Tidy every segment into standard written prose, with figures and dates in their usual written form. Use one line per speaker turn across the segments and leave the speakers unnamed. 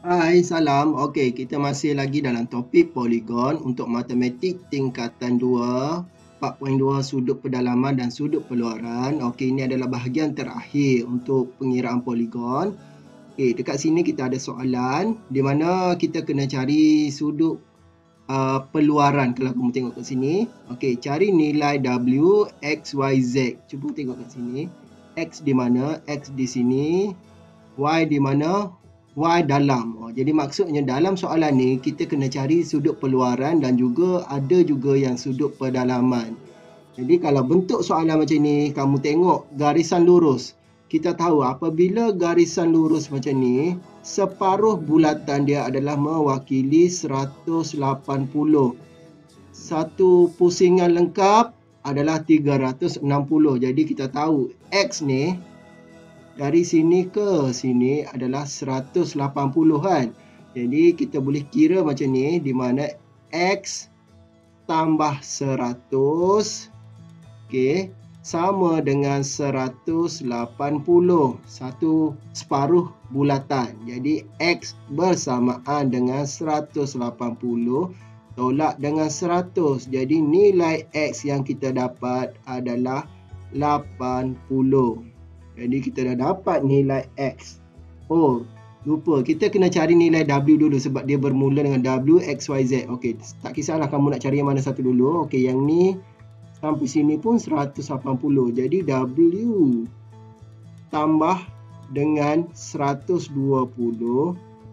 Hai, salam. Okey, kita masih lagi dalam topik poligon untuk matematik tingkatan 2, 4.2 sudut pedalaman dan sudut peluaran. Okey, ini adalah bahagian terakhir untuk pengiraan poligon. Okey, dekat sini kita ada soalan di mana kita kena cari sudut peluaran. Kalau kamu tengok kat sini. Okey, cari nilai W, X, Y, Z. Cuba tengok kat sini. X di mana? X di sini. Y di mana? Y dalam. Jadi maksudnya dalam soalan ni kita kena cari sudut peluaran dan juga ada juga yang sudut pedalaman. Jadi kalau bentuk soalan macam ni, kamu tengok garisan lurus. Kita tahu apabila garisan lurus macam ni, separuh bulatan dia adalah mewakili 180. Satu pusingan lengkap adalah 360. Jadi kita tahu X ni dari sini ke sini adalah 180 kan. Jadi kita boleh kira macam ni, di mana X tambah 100 okey, sama dengan 180. Satu separuh bulatan. Jadi X bersamaan dengan 180 tolak dengan 100. Jadi nilai X yang kita dapat adalah 80. Jadi kita dah dapat nilai X. Oh, lupa. Kita kena cari nilai W dulu sebab dia bermula dengan W, X, Y, Z. Okey, tak kisahlah kamu nak cari yang mana satu dulu. Okey, yang ni sampai sini pun 180. Jadi W tambah dengan 120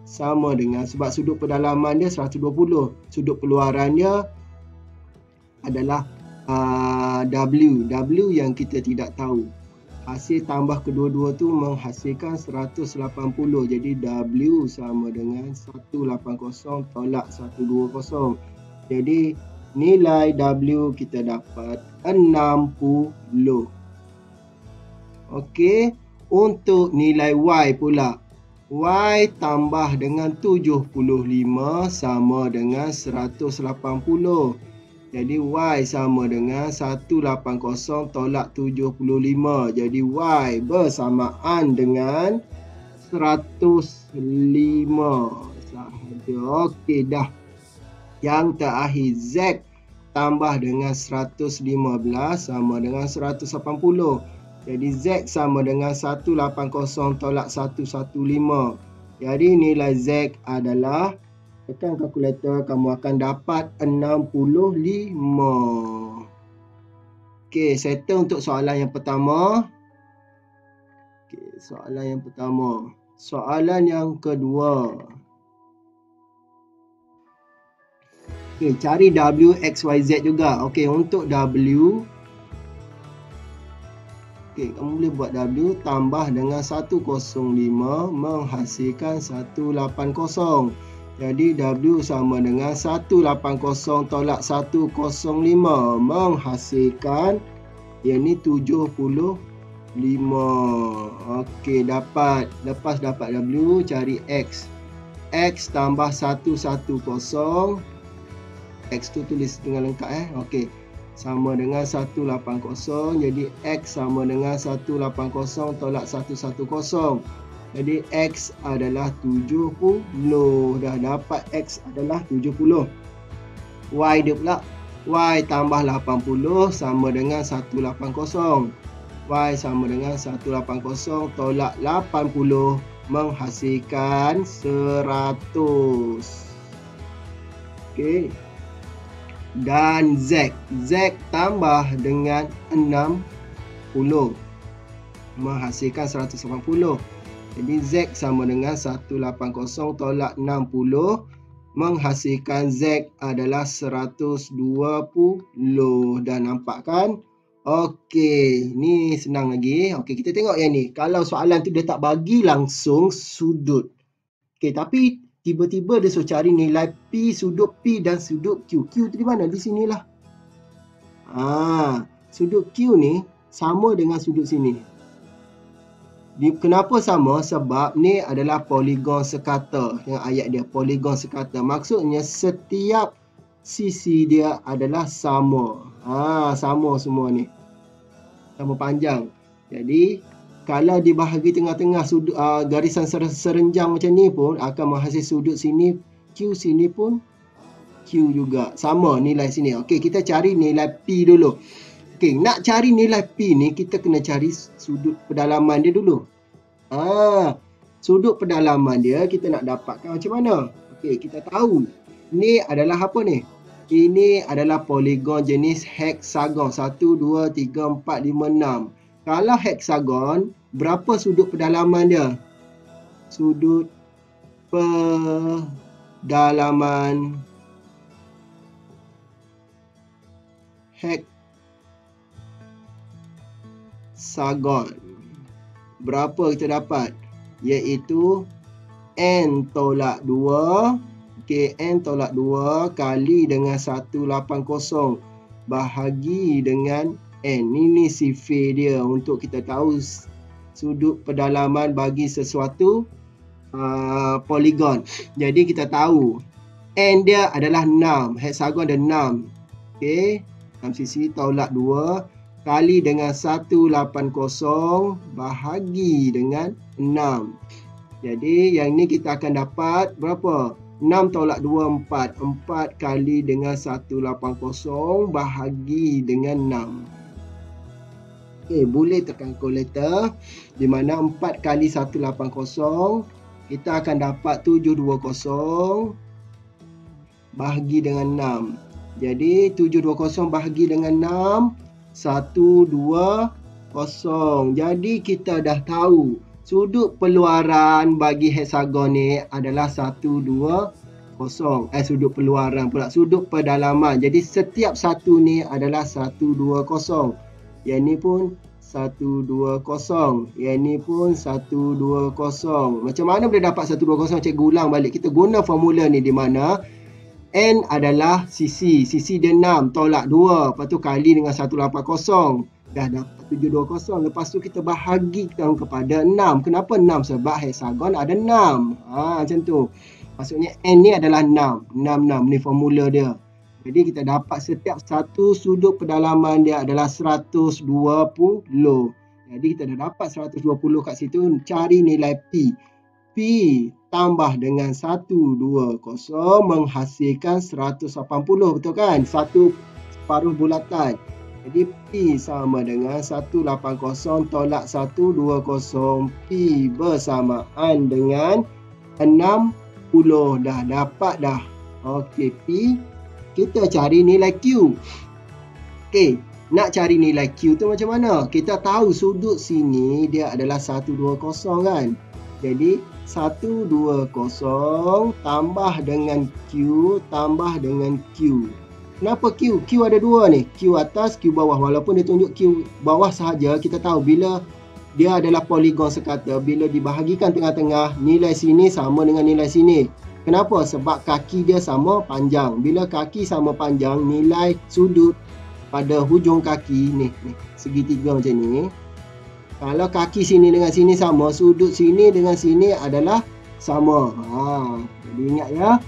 sama dengan, sebab sudut pedalaman dia 120. Sudut peluaran dia adalah W. W yang kita tidak tahu. Hasil tambah kedua-dua tu menghasilkan 180. Jadi W sama dengan 180 tolak 120. Jadi nilai W kita dapat 60. Okey, untuk nilai Y pula. Y tambah dengan 75 sama dengan 180. Jadi Y sama dengan 180 tolak 75. Jadi Y bersamaan dengan 105 sahaja. Okey dah. Yang terakhir Z tambah dengan 115 sama dengan 180. Jadi Z sama dengan 180 tolak 115. Jadi nilai Z adalah, tekan kalkulator, kamu akan dapat 65. Okey, settle untuk soalan yang pertama. Okey, soalan yang pertama. Soalan yang kedua. Okey, cari W, X, Y, Z juga. Okey, untuk W, okey, kamu boleh buat W tambah dengan 105 menghasilkan 180. Jadi W sama dengan 180 tolak 105 menghasilkan yang ni 75. Okey, dapat. Lepas dapat W, cari X. X tambah 110. X tu tulis dengan lengkap Okey. Sama dengan 180. Jadi X sama dengan 180 tolak 110. Jadi X adalah 70. Dah dapat X adalah 70. Y dia pula. Y tambah 80 sama dengan 180. Y sama dengan 180 tolak 80 menghasilkan 100. Okey. Dan Z. Z tambah dengan 60 menghasilkan 180. Jadi Z sama dengan 180 tolak 60 menghasilkan Z adalah 120. Dah nampak kan? Okey, ni senang lagi. Okey, kita tengok yang ni. Kalau soalan tu dia tak bagi langsung sudut. Okey, tapi tiba-tiba dia suruh cari nilai P, sudut P dan sudut Q. Q tu di mana? Di sinilah. Sudut Q ni sama dengan sudut sini. Kenapa sama? Sebab ni adalah poligon sekata. Yang ayat dia, poligon sekata. Maksudnya setiap sisi dia adalah sama. Sama semua ni. Sama panjang. Jadi Kalau dibahagi tengah-tengah sudut garisan serenjang macam ni pun akan menghasil sudut sini Q, sini pun Q juga. Sama nilai sini. Okey, kita cari nilai P dulu. Okey, nak cari nilai P ni kita kena cari sudut pedalaman dia dulu. Sudut pedalaman dia kita nak dapatkan macam mana? Okey, kita tahu. Ni adalah apa ni? Ini adalah poligon jenis heksagon. 1, 2, 3, 4, 5, 6. Kalau heksagon, berapa sudut pedalaman dia? Sudut pedalaman heksagon. Berapa kita dapat? Iaitu N tolak 2. Okay, N tolak 2 kali dengan 180 bahagi dengan N. Ini sifar dia untuk kita tahu sudut pedalaman bagi sesuatu poligon. Jadi kita tahu N dia adalah 6. Heksagon ada 6. Okey, 6 sisi tolak 2 kali dengan 180 bahagi dengan 6. Jadi yang ni kita akan dapat berapa? 6 tolak 2, 4. 4 kali dengan 180 bahagi dengan 6. Okey, boleh tekan kalkulator. Di mana 4 kali 180 kita akan dapat 720 bahagi dengan 6. Jadi 720 bahagi dengan 6 120. Jadi kita dah tahu sudut peluaran bagi heksagon ni adalah 120. Sudut peluaran pula, sudut pedalaman. Jadi setiap satu ni adalah 120. Yang ni pun 120. Yang ni pun 120. Macam mana boleh dapat 120? Cikgu ulang balik. Kita guna formula ni di mana N adalah sisi. Sisi dia 6 tolak 2. Lepas tu kali dengan 180. Dah dapat 720. Lepas tu kita bahagikan kepada 6. Kenapa 6? Sebab heksagon ada 6. Macam tu. Maksudnya N ni adalah 6. 6. Ni formula dia. Jadi kita dapat setiap satu sudut pedalaman dia adalah 120. Jadi kita dah dapat 120 kat situ. Cari nilai P. P tambah dengan 120 menghasilkan 180. Betul kan? Satu separuh bulatan. Jadi P sama dengan 180 tolak 120. P bersamaan dengan 60. Dah dapat dah. Okey, P. Kita cari nilai Q. Okey, nak cari nilai Q tu macam mana? Kita tahu sudut sini dia adalah 120 kan? Jadi 120 tambah dengan Q tambah dengan Q. Kenapa Q? Q ada dua ni. Q atas, Q bawah. Walaupun dia tunjuk Q bawah sahaja, kita tahu bila dia adalah poligon sekata, bila dibahagikan tengah-tengah, nilai sini sama dengan nilai sini. Kenapa? Sebab kaki dia sama panjang. Bila kaki sama panjang, nilai sudut pada hujung kaki ni segitiga macam ni. Kalau kaki sini dengan sini sama, sudut sini dengan sini adalah sama. Jadi ingat ya.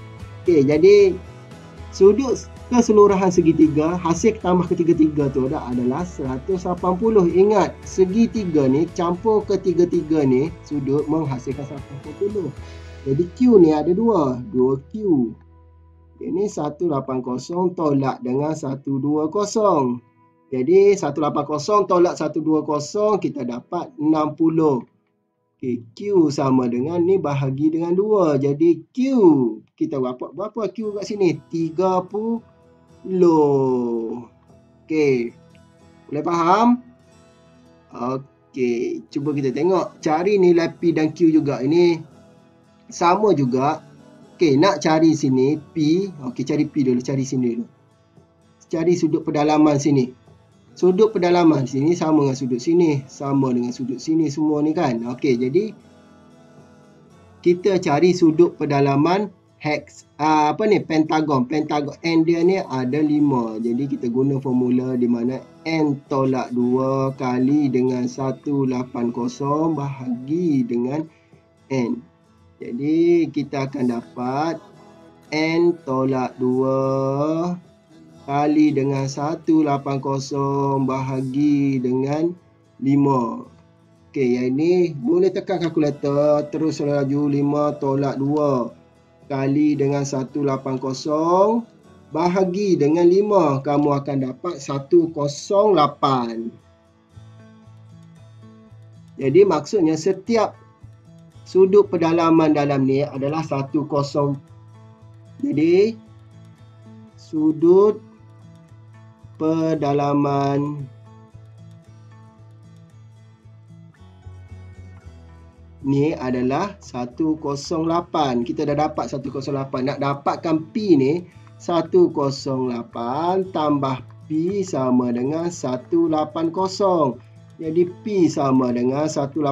Okey, jadi sudut keseluruhan segitiga, hasil tambah ketiga-tiga tu adalah 180. Ingat, segitiga ni campur ketiga-tiga ni, sudut menghasilkan 180. Jadi Q ni ada 2 Q. Ini 180 tolak dengan 120. Jadi 180 tolak 120 kita dapat 60. Okey, Q sama dengan ni bahagi dengan 2. Jadi Q kita dapat berapa Q kat sini? 30. Okey. Boleh faham? Okey, cuba kita tengok cari nilai P dan Q juga. Ini sama juga. Okey, nak cari sini P. Okey, cari P dulu, cari sini dulu. Cari sudut pedalaman sini. Sudut pedalaman sini sama dengan sudut sini, sama dengan sudut sini, semua ni kan. Okey, jadi kita cari sudut pedalaman pentagon. Pentagon N dia ni ada 5. Jadi kita guna formula di mana N tolak 2 kali dengan 180 bahagi dengan N. Jadi kita akan dapat N tolak 2 kali dengan 180 bahagi dengan 5. Okey, yang ini boleh tekan kalkulator, terus laju 5 tolak 2 kali dengan 180 bahagi dengan 5, kamu akan dapat 108. Jadi maksudnya setiap sudut pedalaman dalam ni adalah 10. Jadi sudut pedalaman ni adalah 108. Kita dah dapat 108. Nak dapatkan P ni, 108 tambah P sama dengan 180. Jadi P sama dengan 180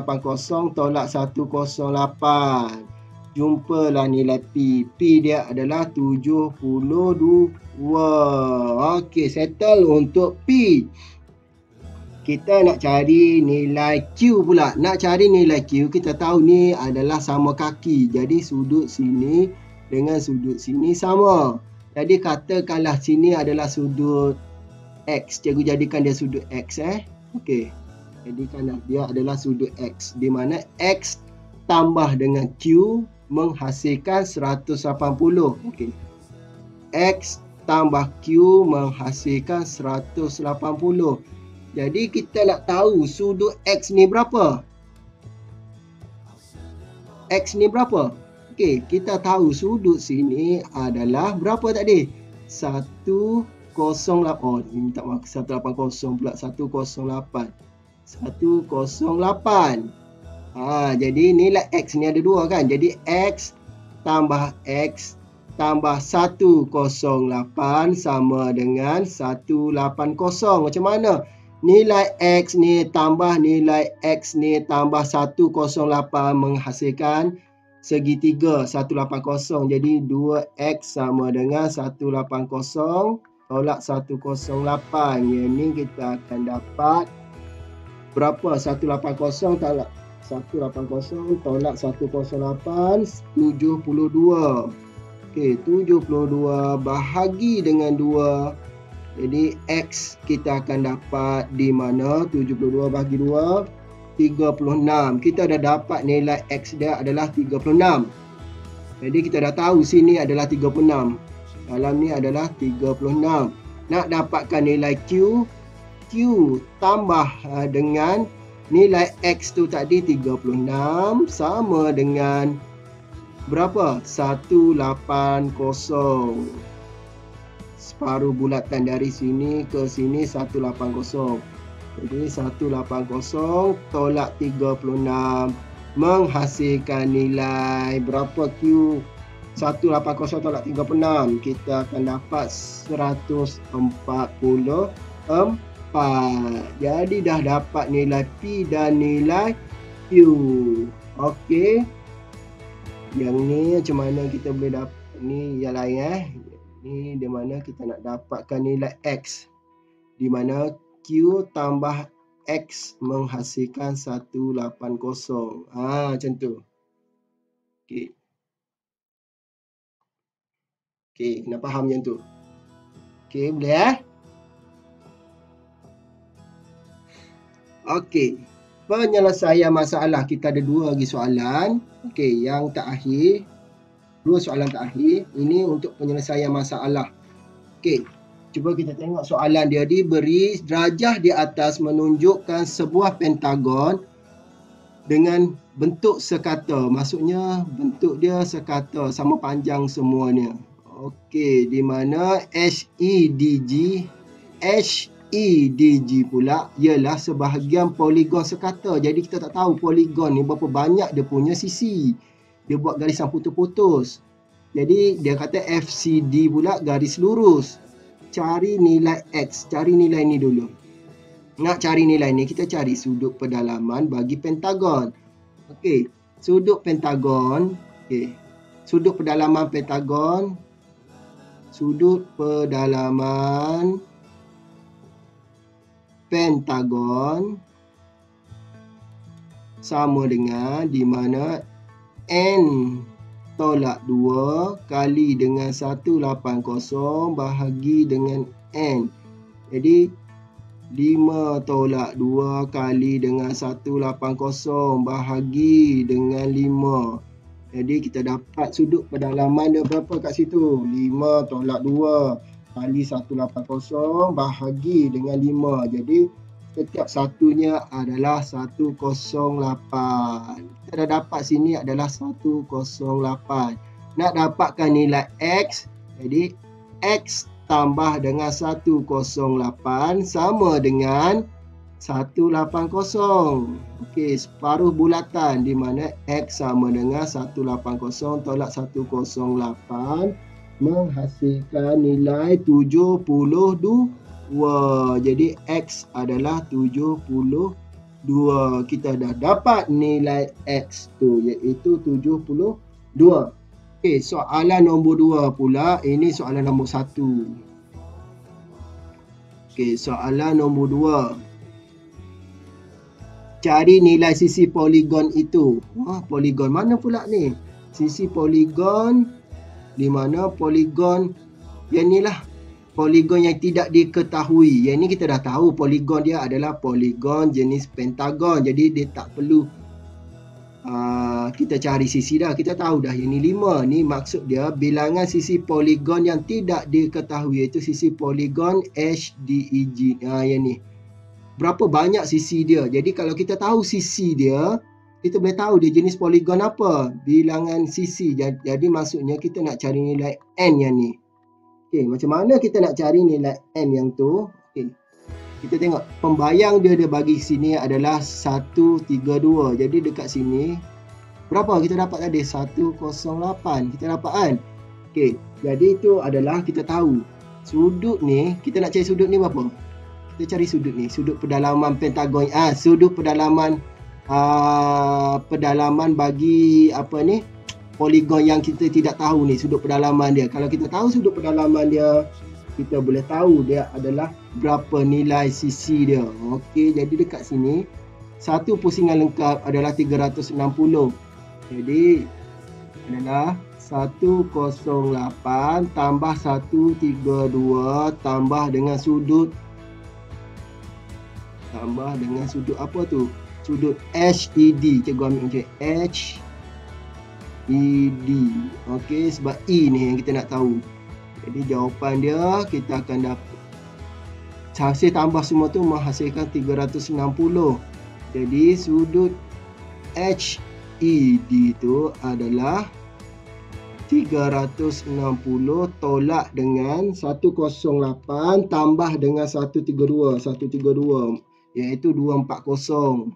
tolak 108. Jumpalah nilai P. P dia adalah 72. Okey, settle untuk P. Kita nak cari nilai Q pula. Nak cari nilai Q, kita tahu ni adalah sama kaki. Jadi sudut sini dengan sudut sini sama. Jadi katakanlah sini adalah sudut X. Cikgu jadikan dia sudut X. Okey. Jadikanlah dia adalah sudut X. Di mana X tambah dengan Q menghasilkan 180. Okey. X tambah Q menghasilkan 180. Jadi kita nak tahu sudut X ni berapa? X ni berapa? Okey, kita tahu sudut sini adalah berapa tadi? 108. Oh, minta maaf, 180 pula, 108. 108. Jadi nilai X ni ada 2 kan? Jadi X tambah 108 sama dengan 180. Macam mana? Nilai X ni tambah nilai X ni tambah 108 menghasilkan segitiga 180. Jadi 2X sama dengan 180 tolak 108. Yang ni kita akan dapat berapa? 180 tolak 180 tolak 108, 72. Okey, 72 bahagi dengan 2. Jadi X kita akan dapat di mana? 72 bahagi 2, 36. Kita dah dapat nilai X dia adalah 36. Jadi kita dah tahu sini adalah 36. Dalam ni adalah 36. Nak dapatkan nilai Q, Q tambah dengan nilai X tu tadi 36 sama dengan berapa? 180. Separuh bulatan dari sini ke sini 180. Jadi 180 tolak 36 menghasilkan nilai berapa Q? 180 tolak 36. Kita akan dapat 144. Jadi dah dapat nilai P dan nilai Q. Okey. Yang ni macam mana kita boleh dapat ni yang lain Ni di mana kita nak dapatkan nilai X. Di mana Q tambah X menghasilkan 180. Macam tu. Okey. Okey, kena faham macam tu. Okey, boleh Okey. Penyelesaian masalah, kita ada 2 lagi soalan. Okey, yang terakhir. 2 soalan terakhir. Ini untuk penyelesaian masalah. Okey, cuba kita tengok soalan dia. Diberi darjah di atas menunjukkan sebuah pentagon dengan bentuk sekata. Maksudnya bentuk dia sekata, sama panjang semuanya. Okey, di mana HEDG pula ialah sebahagian poligon sekata. Jadi kita tak tahu poligon ni berapa banyak dia punya sisi. Dia buat garisan putus-putus. Jadi dia kata FCD pula garis lurus. Cari nilai X. Cari nilai ni dulu. Nak cari nilai ni, kita cari sudut pedalaman bagi pentagon. Okey, sudut pentagon. Okey, sudut pedalaman pentagon. Sudut pedalaman pentagon sama dengan di mana N tolak 2 kali dengan 180 bahagi dengan N. Jadi 5 tolak 2 kali dengan 180 bahagi dengan 5. Jadi kita dapat sudut pedalaman dia berapa kat situ? 5 tolak 2 kali 180 bahagi dengan 5. Jadi setiap satunya adalah 108. Kita dah dapat sini adalah 108. Nak dapatkan nilai X, jadi X tambah dengan 108 sama dengan 180. Okey, separuh bulatan di mana X sama dengan 180 tolak 108 menghasilkan nilai 72. Jadi X adalah 72. Kita dah dapat nilai X tu iaitu 72. Okey, soalan nombor 2 pula. Ini soalan nombor 1. Okey, soalan nombor 2. Cari nilai sisi poligon itu. Poligon mana pula ni? Sisi poligon di mana poligon yang ni lah. Poligon yang tidak diketahui. Yang ni kita dah tahu poligon dia adalah poligon jenis pentagon. Jadi dia tak perlu kita cari sisi dah. Kita tahu dah yang ni 5. Ni maksud dia bilangan sisi poligon yang tidak diketahui. Iaitu sisi poligon HDEG. Yang ni. Berapa banyak sisi dia. Jadi kalau kita tahu sisi dia, kita boleh tahu dia jenis poligon apa. Bilangan sisi. Jadi maksudnya kita nak cari nilai N yang ni. Okey, macam mana kita nak cari nilai N yang tu? Okey. Kita tengok pembayang dia bagi sini adalah 132. Jadi dekat sini berapa kita dapat tadi? 108. Kita dapat kan? Okey, jadi itu adalah kita tahu sudut ni, kita nak cari sudut ni berapa? Kita cari sudut ni, sudut pedalaman pentagon. Sudut pedalaman pedalaman bagi apa ni? Poligon yang kita tidak tahu ni, sudut pedalaman dia. Kalau kita tahu sudut pedalaman dia, kita boleh tahu dia adalah berapa nilai sisi dia. Okey, jadi dekat sini satu pusingan lengkap adalah 360. Jadi adalah 108 tambah 132 tambah dengan sudut apa tu? Sudut HED. Cikgu ambil macam HED. Okey, sebab E ni yang kita nak tahu. Jadi jawapan dia kita akan dapat hasil tambah semua tu menghasilkan 360. Jadi sudut HED tu adalah 360 tolak dengan 108 tambah dengan 132 iaitu 240.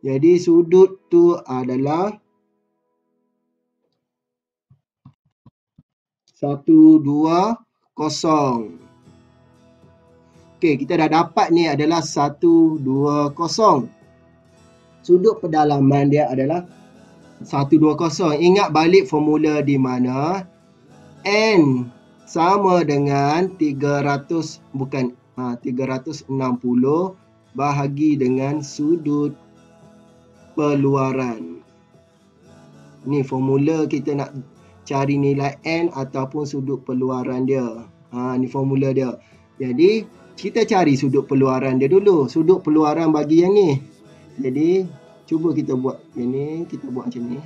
Jadi sudut tu adalah 120. Okey, kita dah dapat ni adalah 120. Sudut pedalaman dia adalah 120. Ingat balik formula di mana N sama dengan 360 bahagi dengan sudut peluaran. Ni formula kita nak cari nilai N ataupun sudut peluaran dia. Ni formula dia. Jadi kita cari sudut peluaran dia dulu. Sudut peluaran bagi yang ni. Jadi cuba kita buat yang ni. Kita buat macam ni.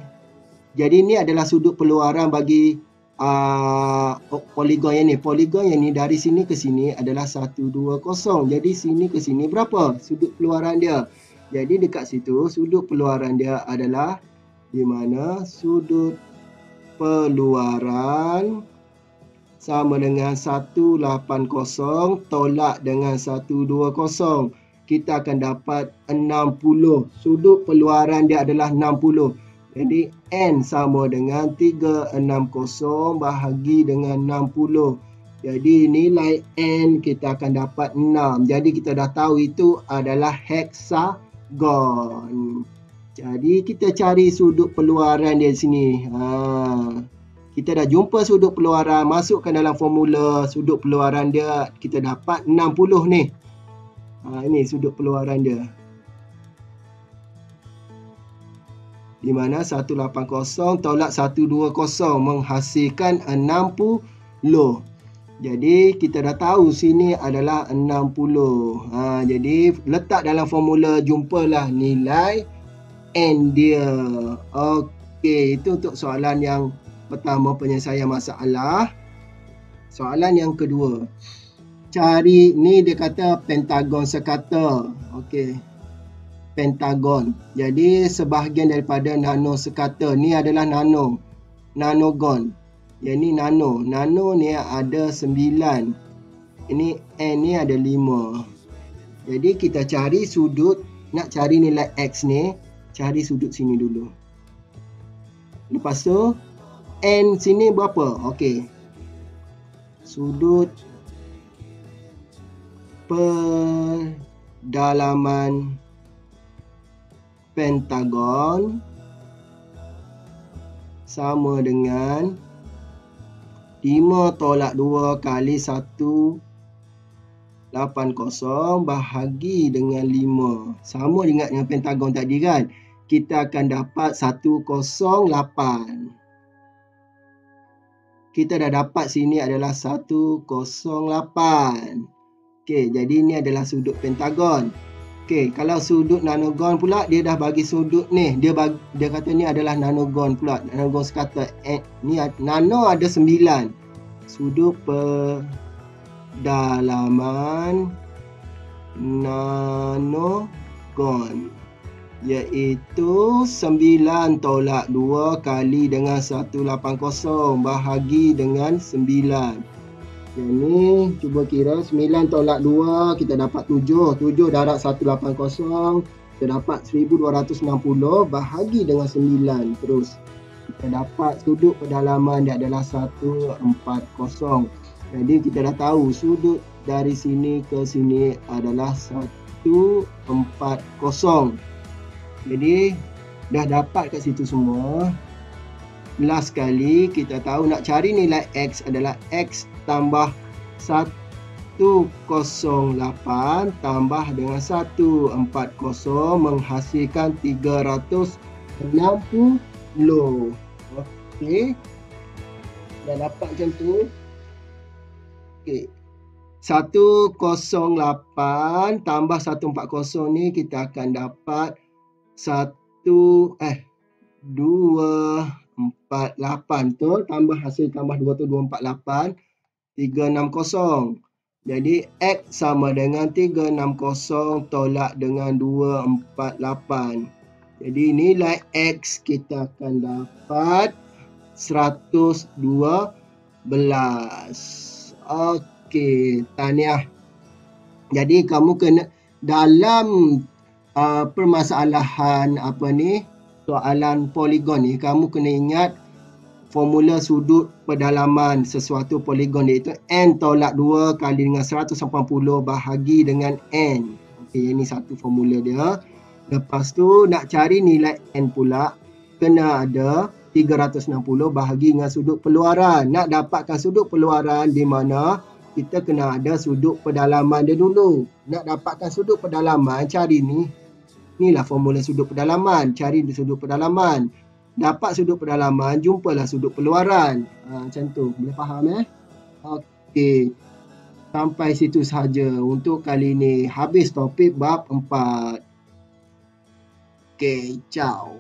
Jadi ni adalah sudut peluaran bagi poligon yang ni. Poligon yang ni dari sini ke sini adalah 120. Jadi sini ke sini berapa sudut peluaran dia? Jadi dekat situ sudut peluaran dia adalah di mana sudut peluaran sama dengan 180 tolak dengan 120. Kita akan dapat 60. Sudut peluaran dia adalah 60. Jadi N sama dengan 360 bahagi dengan 60. Jadi nilai N kita akan dapat 6. Jadi kita dah tahu itu adalah heksagon. Jadi kita cari sudut peluaran dia di sini. Kita dah jumpa sudut peluaran, masukkan dalam formula sudut peluaran dia, kita dapat 60 ni. Ini sudut peluaran dia. Di mana 180 tolak 120 menghasilkan 60. Jadi kita dah tahu sini adalah 60. Jadi letak dalam formula, jumpalah nilai N dia. Okey, itu untuk soalan yang pertama, penyelesaian masalah. Soalan yang kedua, cari, ni dia kata pentagon sekata. Okey, pentagon. Jadi sebahagian daripada nano sekata ni adalah nanogon. Yang ni nano ni ada 9. Ini N ni ada 5. Jadi kita cari sudut, nak cari nilai X ni, cari sudut sini dulu. Lepas tu N sini berapa? Okey, sudut pedalaman pentagon sama dengan 5/2 kali 180 bahagi dengan 5. Sama dengan pentagon tadi kan? Kita akan dapat 108. Kita dah dapat sini adalah 108. Okey, jadi ini adalah sudut pentagon. Okey, kalau sudut nanogon pula, dia dah bagi sudut ni. Dia kata ni adalah nanogon pula. Nanogon sekata ni nano ada 9. Sudut pedalaman nanogon iaitu 9/2 kali dengan 180 bahagi dengan 9. Yang ni cuba kira 9/2, kita dapat 7. 7 darab 180, kita dapat 1260 bahagi dengan 9. Terus kita dapat sudut pedalaman dia adalah 140. Jadi kita dah tahu sudut dari sini ke sini adalah 140. Jadi dah dapat kat situ semua. Last sekali kita tahu nak cari nilai X adalah X tambah 108 tambah dengan 140 menghasilkan 360. Okey, dah dapat macam tu. Okey, 108 tambah 140 ni kita akan dapat 248 tu, tambah hasil tambah 2 tu 248, 360. Jadi X sama dengan 360 tolak dengan 248. Jadi nilai X kita akan dapat 112. Okey, tahniah. Jadi kamu kena dalam permasalahan soalan poligon ni, kamu kena ingat formula sudut pedalaman sesuatu poligon, iaitu N tolak 2 kali dengan 180 bahagi dengan N. Okey, ini satu formula dia. Lepas tu nak cari nilai N pula, kena ada 360 bahagi dengan sudut peluaran. Nak dapatkan sudut peluaran di mana, kita kena ada sudut pedalaman dia dulu. Nak dapatkan sudut pedalaman, cari ni. Inilah formula sudut pedalaman. Cari sudut pedalaman. Dapat sudut pedalaman, jumpalah sudut peluaran. Macam tu. Boleh faham Okey. Sampai situ sahaja untuk kali ini. Habis topik bab 4. Okey, ciao.